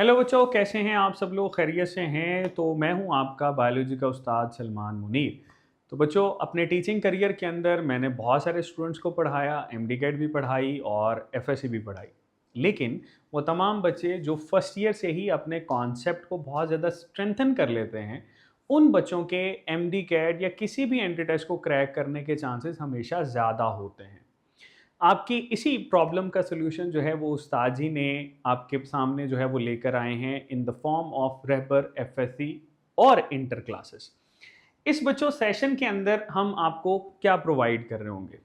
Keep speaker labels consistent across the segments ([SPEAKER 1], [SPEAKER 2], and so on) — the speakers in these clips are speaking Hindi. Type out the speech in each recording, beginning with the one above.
[SPEAKER 1] हेलो बच्चों, कैसे हैं आप सब लोग? खैरियत से हैं? तो मैं हूं आपका बायोलॉजी का उस्ताद सलमान मुनीर। तो बच्चों, अपने टीचिंग करियर के अंदर मैंने बहुत सारे स्टूडेंट्स को पढ़ाया, एमडी कैट भी पढ़ाई और एफएससी भी पढ़ाई। लेकिन वो तमाम बच्चे जो फर्स्ट ईयर से ही अपने कॉन्सेप्ट को बहुत ज़्यादा स्ट्रेंथन कर लेते हैं, उन बच्चों के एमडी कैट या किसी भी एंट्री टेस्ट को क्रैक करने के चांसेस हमेशा ज़्यादा होते हैं। आपकी इसी प्रॉब्लम का सॉल्यूशन जो है वो उस्ताद जी ने आपके सामने जो है वो लेकर आए हैं in the form of wrapper FSC और इंटर क्लासेस। इस बच्चों सेशन के अंदर हम आपको क्या प्रोवाइड कर रहे होंगे?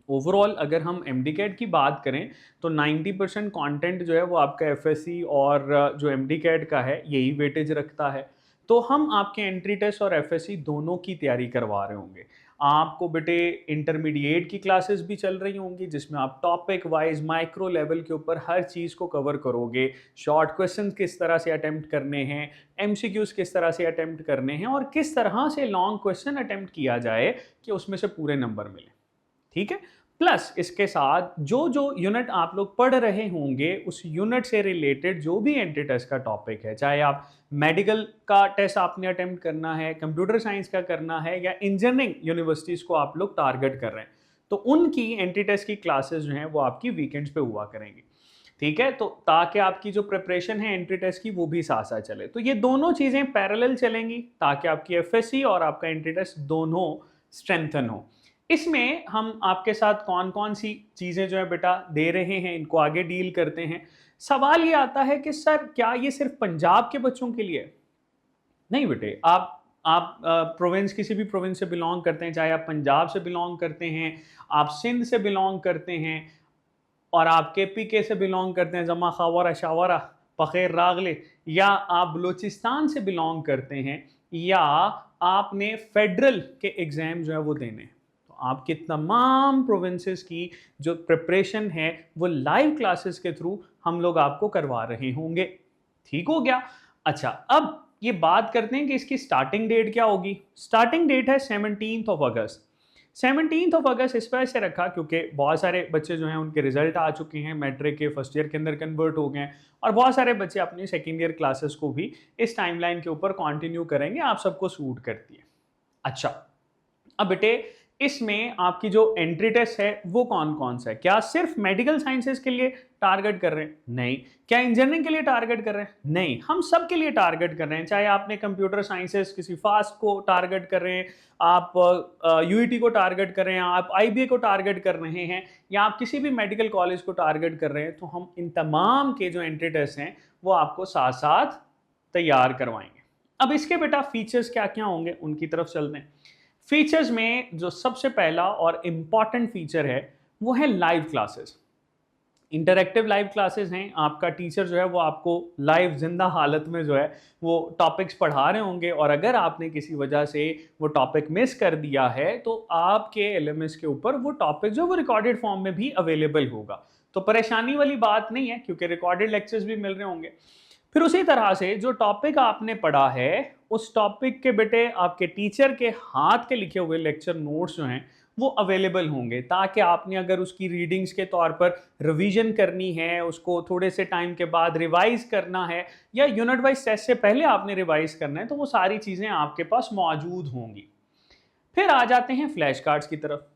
[SPEAKER 1] ओवरऑल अगर हम एमडी कैट की बात करें तो 90% कंटेंट जो है वो आपका एफएससी और जो एमडी कैट का है यही वेटेज रखता है। तो हम आपके एंट्री टेस्ट और एफएससी दोनों की तैयारी करवा रहे होंगे। आपको बेटे इंटरमीडिएट की क्लासेस भी चल रही होंगी जिसमें आप टॉपिक वाइज माइक्रो लेवल के ऊपर हर चीज़ को कवर करोगे। शॉर्ट क्वेश्चन किस तरह से अटेम्प्ट करने हैं, एमसीक्यूज किस तरह से अटेम्प्ट करने हैं और किस तरह से लॉन्ग क्वेश्चन अटेम्प्ट किया जाए कि उसमें से पूरे नंबर मिले। ठीक है। प्लस इसके साथ जो जो यूनिट आप लोग पढ़ रहे होंगे उस यूनिट से रिलेटेड जो भी एंट्री टेस्ट का टॉपिक है, चाहे आप मेडिकल का टेस्ट आपने अटेम्प्ट करना है, कंप्यूटर साइंस का करना है या इंजीनियरिंग यूनिवर्सिटीज़ को आप लोग टारगेट कर रहे हैं, तो उनकी एंट्री टेस्ट की क्लासेस जो हैं वो आपकी वीकेंड्स पे हुआ करेंगी। ठीक है, तो ताकि आपकी जो प्रिपरेशन है एंट्री टेस्ट की वो भी साथ साथ चले, तो ये दोनों चीज़ें पैरेलल चलेंगी ताकि आपकी एफएससी और आपका एंट्री टेस्ट दोनों स्ट्रेंथन हो। इसमें हम आपके साथ कौन कौन सी चीज़ें जो है बेटा दे रहे हैं, इनको आगे डील करते हैं। सवाल ये आता है कि सर क्या ये सिर्फ पंजाब के बच्चों के लिए है? नहीं बेटे, आप प्रोविंस किसी भी प्रोविंस से बिलोंग करते हैं, चाहे आप पंजाब से बिलोंग करते हैं, आप सिंध से बिलोंग करते हैं और आप केपीके से बिलोंग करते हैं, जमा खावरा शावरा फ़कीर रागले, या आप बलूचिस्तान से बिलोंग करते हैं, या आपने फेडरल के एग्ज़ाम जो है वो देने हैं, तो आपके तमाम प्रोविंसेस की जो प्रिपरेशन है वो लाइव क्लासेस के थ्रू हम लोग आपको करवा रहे होंगे। ठीक हो गया? अच्छा, अब ये बात करते हैं कि इसकी स्टार्टिंग डेट क्या होगी। स्टार्टिंग डेट है 17 अगस्त। 17 अगस्त इस वजह से रखा क्योंकि बहुत सारे बच्चे जो हैं उनके रिजल्ट आ चुके हैं, मैट्रिक के फर्स्ट ईयर के अंदर कन्वर्ट हो गए हैं और बहुत सारे बच्चे अपनी सेकेंड ईयर क्लासेस को भी इस टाइमलाइन के ऊपर कंटिन्यू करेंगे। आप सबको सूट करती है। अच्छा, अब बेटे इसमें आपकी जो एंट्री टेस्ट है वो कौन कौन सा है? क्या सिर्फ मेडिकल साइंसेज के लिए टारगेट कर रहे हैं? नहीं। क्या इंजीनियरिंग के लिए टारगेट कर रहे हैं? नहीं। हम सब के लिए टारगेट कर रहे हैं, चाहे आपने कंप्यूटर साइंसेज किसी फास्ट को टारगेट कर रहे हैं, आप यूईटी को टारगेट कर रहे हैं, आप आईबीए को टारगेट कर रहे हैं, या आप किसी भी मेडिकल कॉलेज को टारगेट कर रहे हैं, तो हम इन तमाम के जो एंट्री टेस्ट हैं वो आपको साथ साथ तैयार करवाएंगे। अब इसके बेटा फीचर्स क्या क्या होंगे उनकी तरफ चलते हैं। फीचर्स में जो सबसे पहला और इम्पॉर्टेंट फीचर है वो है live classes. Interactive live classes हैं। आपका टीचर जो है वो आपको लाइव जिंदा हालत में जो है वो टॉपिक्स पढ़ा रहे होंगे और अगर आपने किसी वजह से वो टॉपिक मिस कर दिया है तो आपके एलएमएस के ऊपर वो टॉपिक जो वो रिकॉर्डेड फॉर्म में भी अवेलेबल होगा। तो परेशानी वाली बात नहीं है क्योंकि रिकॉर्डेड लेक्चर्स भी मिल रहे होंगे। फिर उसी तरह से जो टॉपिक आपने पढ़ा है उस टॉपिक के बेटे आपके टीचर के हाथ के लिखे हुए लेक्चर नोट्स जो हैं वो अवेलेबल होंगे ताकि आपने अगर उसकी रीडिंग्स के तौर पर रिवीजन करनी है, उसको थोड़े से टाइम के बाद रिवाइज करना है या यूनिट वाइज टेस्ट से पहले आपने रिवाइज करना है, तो वो सारी चीज़ें आपके पास मौजूद होंगी। फिर आ जाते हैं फ्लैश कार्ड्स की तरफ।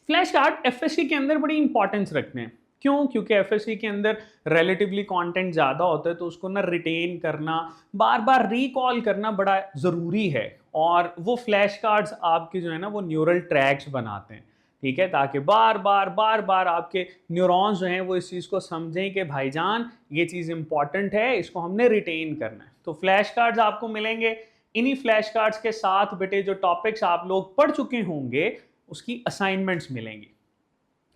[SPEAKER 1] फ्लैश कार्ड एफएससी के अंदर बड़ी इंपॉर्टेंस रखते हैं। क्यों? क्योंकि एफएससी के अंदर रिलेटिवली कंटेंट ज़्यादा होता है तो उसको ना रिटेन करना, बार बार रिकॉल करना बड़ा ज़रूरी है और वो फ्लैश कार्ड्स आपके जो है ना वो न्यूरल ट्रैक्स बनाते हैं। ठीक है, ताकि बार बार आपके न्यूरॉन्स जो हैं वो इस चीज़ को समझें कि भाईजान ये चीज़ इंपॉर्टेंट है, इसको हमने रिटेन करना है। तो फ्लैश कार्ड्स आपको मिलेंगे। इन्हीं फ्लैश कार्ड्स के साथ बेटे जो टॉपिक्स आप लोग पढ़ चुके होंगे उसकी असाइनमेंट्स मिलेंगी।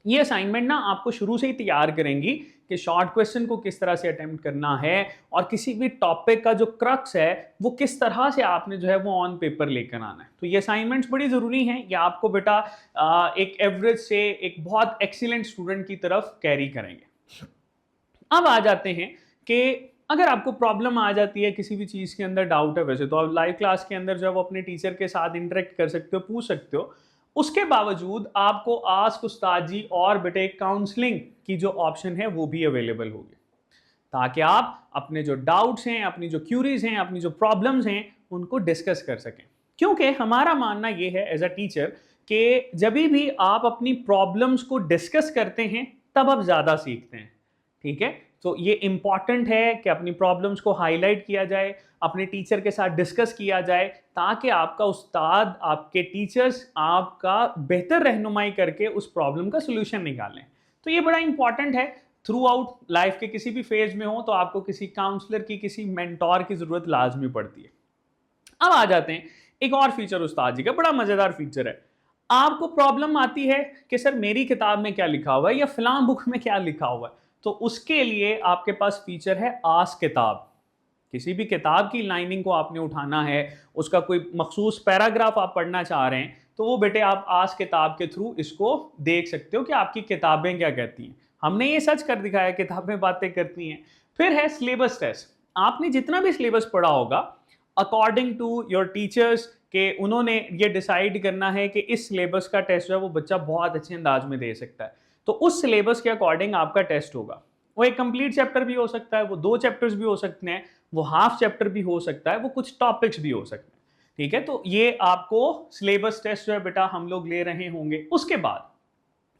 [SPEAKER 1] ये असाइनमेंट ना आपको शुरू से ही तैयार करेंगी कि शॉर्ट क्वेश्चन को किस तरह से अटेम्प्ट करना है और किसी भी टॉपिक का जो क्रक्स है वो किस तरह से आपने जो है वो ऑन पेपर लेकर आना है। तो ये असाइनमेंट्स बड़ी ज़रूरी हैं, ये आपको बेटा एक एवरेज से एक बहुत एक्सीलेंट स्टूडेंट की तरफ कैरी करेंगे। अब आ जाते हैं कि अगर आपको प्रॉब्लम आ जाती है किसी भी चीज़ के अंदर, डाउट है, वैसे तो आप लाइव क्लास के अंदर जो है वो अपने टीचर के साथ इंटरेक्ट कर सकते हो, पूछ सकते हो। उसके बावजूद आपको आस्क उस्ताद जी और बेटे काउंसलिंग की जो ऑप्शन है वो भी अवेलेबल होगी। ताकि आप अपने जो डाउट्स हैं, अपनी जो क्यूरीज हैं, अपनी जो प्रॉब्लम्स हैं, उनको डिस्कस कर सकें। क्योंकि हमारा मानना ये है एज अ टीचर कि जब भी आप अपनी प्रॉब्लम्स को डिस्कस करते हैं तब आप ज़्यादा सीखते हैं। ठीक है, तो ये इंपॉर्टेंट है कि अपनी प्रॉब्लम्स को हाईलाइट किया जाए, अपने टीचर के साथ डिस्कस किया जाए, ताकि आपका उस्ताद, आपके टीचर्स आपका बेहतर रहनुमाई करके उस प्रॉब्लम का सोल्यूशन निकालें। तो ये बड़ा इंपॉर्टेंट है। थ्रू आउट लाइफ के किसी भी फेज में हो तो आपको किसी काउंसलर की, किसी मेंटोर की ज़रूरत लाजमी पड़ती है। अब आ जाते हैं एक और फीचर उस्ताद जी का, बड़ा मज़ेदार फीचर है। आपको प्रॉब्लम आती है कि सर मेरी किताब में क्या लिखा हुआ है या फिलां बुक में क्या लिखा हुआ है, तो उसके लिए आपके पास फीचर है आस्क किताब। किसी भी किताब की लाइनिंग को आपने उठाना है, उसका कोई मखसूस पैराग्राफ आप पढ़ना चाह रहे हैं, तो वो बेटे आप आस्क किताब के थ्रू इसको देख सकते हो कि आपकी किताबें क्या कहती हैं। हमने ये सच कर दिखाया, किताबें बातें करती हैं। फिर है सिलेबस टेस्ट। आपने जितना भी सिलेबस पढ़ा होगा, अकॉर्डिंग टू योर टीचर्स कि उन्होंने ये डिसाइड करना है कि इस सिलेबस का टेस्ट जो है वो बच्चा बहुत अच्छे अंदाज में दे सकता है, तो उस सिलेबस के अकॉर्डिंग आपका टेस्ट होगा। वो एक कंप्लीट चैप्टर भी हो सकता है, वो 2 चैप्टर्स भी हो सकते हैं, वो हाफ चैप्टर भी हो सकता है, वो कुछ टॉपिक्स भी हो सकते हैं। ठीक है, तो ये आपको सिलेबस टेस्ट जो है बेटा हम लोग ले रहे होंगे। उसके बाद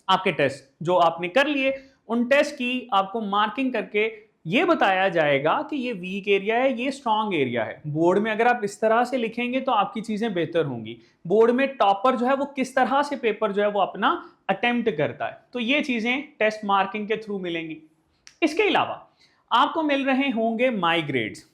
[SPEAKER 1] आपके टेस्ट जो आपने कर लिए, उन टेस्ट की आपको मार्किंग करके ये बताया जाएगा कि ये वीक एरिया है, ये स्ट्रांग एरिया है। बोर्ड में अगर आप इस तरह से लिखेंगे तो आपकी चीजें बेहतर होंगी। बोर्ड में टॉपर जो है वो किस तरह से पेपर जो है वो अपना अटेम्प्ट करता है, तो ये चीजें टेस्ट मार्किंग के थ्रू मिलेंगी। इसके अलावा आपको मिल रहे होंगे माई ग्रेड्स।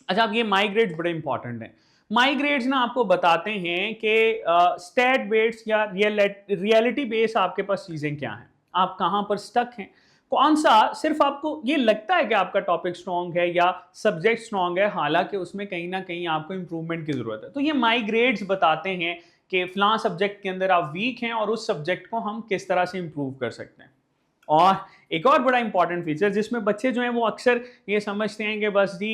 [SPEAKER 1] अच्छा, अब ये माई ग्रेड्स बड़े इंपॉर्टेंट हैं। माई ग्रेड्स ना आपको बताते हैं कि स्टैट बेस्ड या रियलिटी बेस्ड आपके पास चीज़ें क्या हैं, आप कहाँ पर स्टक हैं, कौन सा सिर्फ आपको ये लगता है कि आपका टॉपिक स्ट्रॉन्ग है या सब्जेक्ट स्ट्रॉन्ग है, हालांकि उसमें कहीं ना कहीं आपको इंप्रूवमेंट की ज़रूरत है। तो ये माई ग्रेड्स बताते हैं कि फलां सब्जेक्ट के अंदर आप वीक हैं और उस सब्जेक्ट को हम किस तरह से इंप्रूव कर सकते हैं। और एक और बड़ा इंपॉर्टेंट फीचर जिसमें बच्चे जो हैं वो अक्सर ये समझते हैं कि बस जी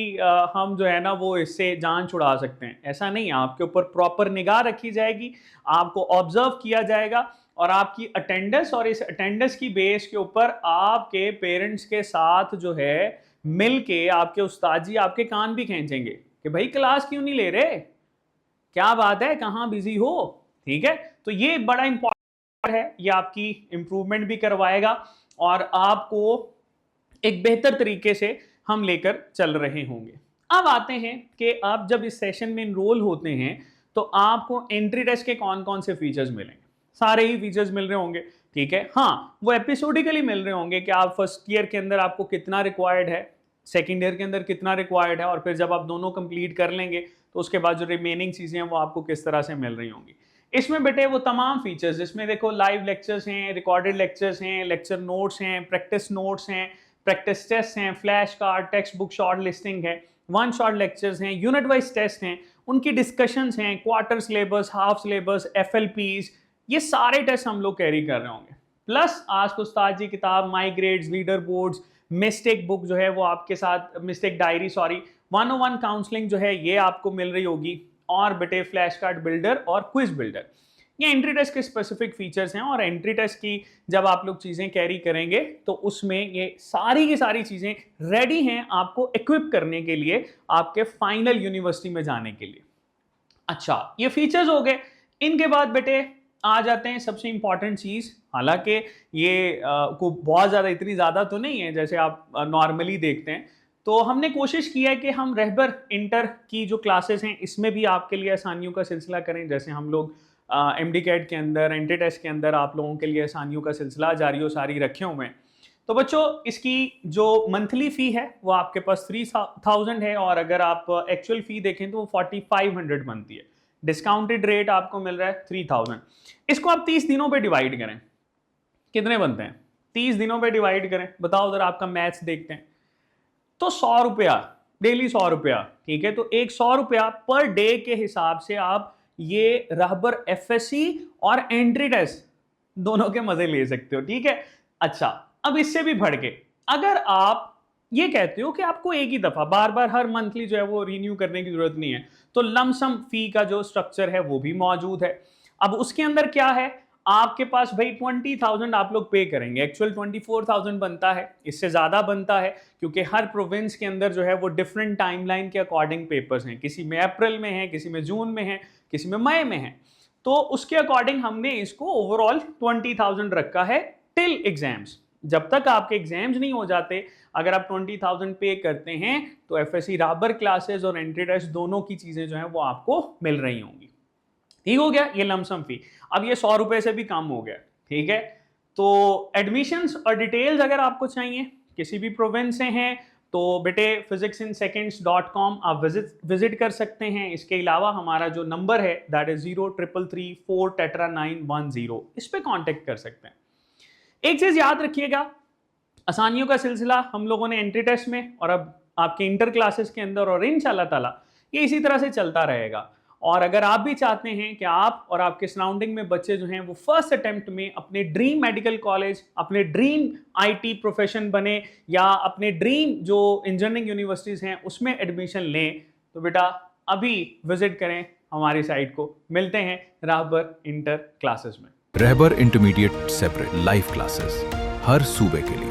[SPEAKER 1] हम जो है ना वो इससे जान छुड़ा सकते हैं, ऐसा नहीं है। आपके ऊपर प्रॉपर निगाह रखी जाएगी, आपको ऑब्जर्व किया जाएगा और आपकी अटेंडेंस, और इस अटेंडेंस की बेस के ऊपर आपके पेरेंट्स के साथ जो है मिल के आपके उस्ताद जी आपके कान भी खींचेंगे कि भाई क्लास क्यों नहीं ले रहे, क्या बात है, कहाँ बिजी हो। ठीक है, तो ये बड़ा इंपॉर्टेंट है, ये आपकी इंप्रूवमेंट भी करवाएगा और आपको एक बेहतर तरीके से हम लेकर चल रहे होंगे। अब आते हैं कि आप जब इस सेशन में इनरोल होते हैं तो आपको एंट्री टेस्ट के कौन कौन से फीचर्स मिलेंगे। सारे ही फीचर्स मिल रहे होंगे। ठीक है, हाँ वो एपिसोडिकली मिल रहे होंगे कि आप फर्स्ट ईयर के अंदर आपको कितना रिक्वायर्ड है, सेकेंड ईयर के अंदर कितना रिक्वायर्ड है, और फिर जब आप दोनों कंप्लीट कर लेंगे तो उसके बाद जो रिमेनिंग चीज़ें हैं वो आपको किस तरह से मिल रही होंगी। इसमें बेटे वो तमाम फीचर्स जिसमें देखो लाइव लेक्चर्स हैं, रिकॉर्डेड लेक्चर्स हैं, लेक्चर नोट्स हैं, प्रैक्टिस नोट्स हैं, प्रैक्टिस टेस्ट हैं, flash card, text book short listing है, वन शॉट लेक्चर्स हैं, यूनिट वाइज टेस्ट हैं, उनकी डिस्कशंस हैं, quarter syllabus, half syllabus, FLPs, ये सारे टेस्ट हम लोग कैरी कर रहे होंगे। प्लस आस्क उस्ताद जी किताब, my grades, leader boards, mistake book जो है वो आपके साथ, मिस्टेक डायरी सॉरी, 101 काउंसलिंग जो है ये आपको मिल रही होगी, और बेटे फ्लैश कार्ड बिल्डर और क्विज बिल्डर। ये एंट्री टेस्ट के स्पेसिफिक फीचर्स हैं, और एंट्री टेस्ट की जब आप लोग चीज़ें कैरी करेंगे तो उसमें ये सारी की सारी चीज़ें रेडी हैं आपको इक्विप करने के लिए, आपके फाइनल यूनिवर्सिटी में जाने के लिए। अच्छा, ये फीचर्स हो गए। इनके बाद बेटे आ जाते हैं सबसे इंपॉर्टेंट चीज़, हालांकि ये को बहुत ज़्यादा, इतनी ज़्यादा तो नहीं है जैसे आप नॉर्मली देखते हैं। तो हमने कोशिश की है कि हम रहबर इंटर की जो क्लासेस हैं इसमें भी आपके लिए आसानियों का सिलसिला करें। जैसे हम लोग MD-CAT के अंदर, एंट्री टेस्ट के अंदर आप लोगों के लिए आसानियों का सिलसिला जारी और सारी रखे हुए हैं। तो बच्चों इसकी जो मंथली फ़ी है वो आपके पास 3000 है, और अगर आप एक्चुअल फ़ी देखें तो वो 4500 बनती है। डिस्काउंटेड रेट आपको मिल रहा है 3000। इसको आप 30 दिनों पे डिवाइड करें, कितने बनते हैं? 30 दिनों पे डिवाइड करें, बताओ उधर आपका मैथ्स देखते हैं। तो 100 रुपया डेली, 100 रुपया। ठीक है, तो एक 100 रुपया पर डे के हिसाब से आप ये रहबर FSC और एंट्री टेस्ट दोनों के मजे ले सकते हो। ठीक है, अच्छा अब इससे भी बढ़ के अगर आप ये कहते हो कि आपको एक ही दफा बार बार हर मंथली जो है वो रिन्यू करने की जरूरत नहीं है, तो लमसम फी का जो स्ट्रक्चर है वो भी मौजूद है। अब उसके अंदर क्या है, आपके पास भाई 20,000 आप लोग पे करेंगे, एक्चुअल 24,000 बनता है, इससे ज़्यादा बनता है क्योंकि हर प्रोविंस के अंदर जो है वो डिफरेंट टाइमलाइन के अकॉर्डिंग पेपर्स हैं, किसी में अप्रैल में है, किसी में जून में है, किसी में मई में है। तो उसके अकॉर्डिंग हमने इसको ओवरऑल 20,000 रखा है टिल एग्जाम्स। जब तक आपके एग्जाम्स नहीं हो जाते, अगर आप 20,000 पे करते हैं तो एफएससी राबर क्लासेस और एंट्री टेस्ट दोनों की चीज़ें जो हैं वो आपको मिल रही होंगी। ठीक हो गया ये लमसम फी। अब ये 100 रुपए से भी कम हो गया, ठीक है। तो एडमिशंस और डिटेल्स अगर आपको चाहिए किसी भी प्रोविंस से हैं तो बेटे physicsinseconds.com आप विजिट कर सकते हैं। इसके अलावा हमारा जो नंबर है दैट इज 0333 4 910, इस पे कांटेक्ट कर सकते हैं। एक चीज याद रखिएगा, आसानियों का सिलसिला हम लोगों ने एंट्री टेस्ट में और अब आपके इंटर क्लासेस के अंदर और इंशाल्लाह ताला ये इसी तरह से चलता रहेगा। और अगर आप भी चाहते हैं कि आप और आपके सराउंडिंग में बच्चे जो हैं वो फर्स्ट अटेम्प्ट में अपने ड्रीम मेडिकल कॉलेज, अपने ड्रीम आईटी प्रोफेशन बने या अपने ड्रीम जो इंजीनियरिंग यूनिवर्सिटीज़ हैं उसमें एडमिशन लें, तो बेटा अभी विजिट करें हमारी साइट को। मिलते हैं रहबर इंटर क्लासेस में।
[SPEAKER 2] रहबर इंटरमीडिएट सेपरेट लाइव क्लासेस हर सूबे के लिए।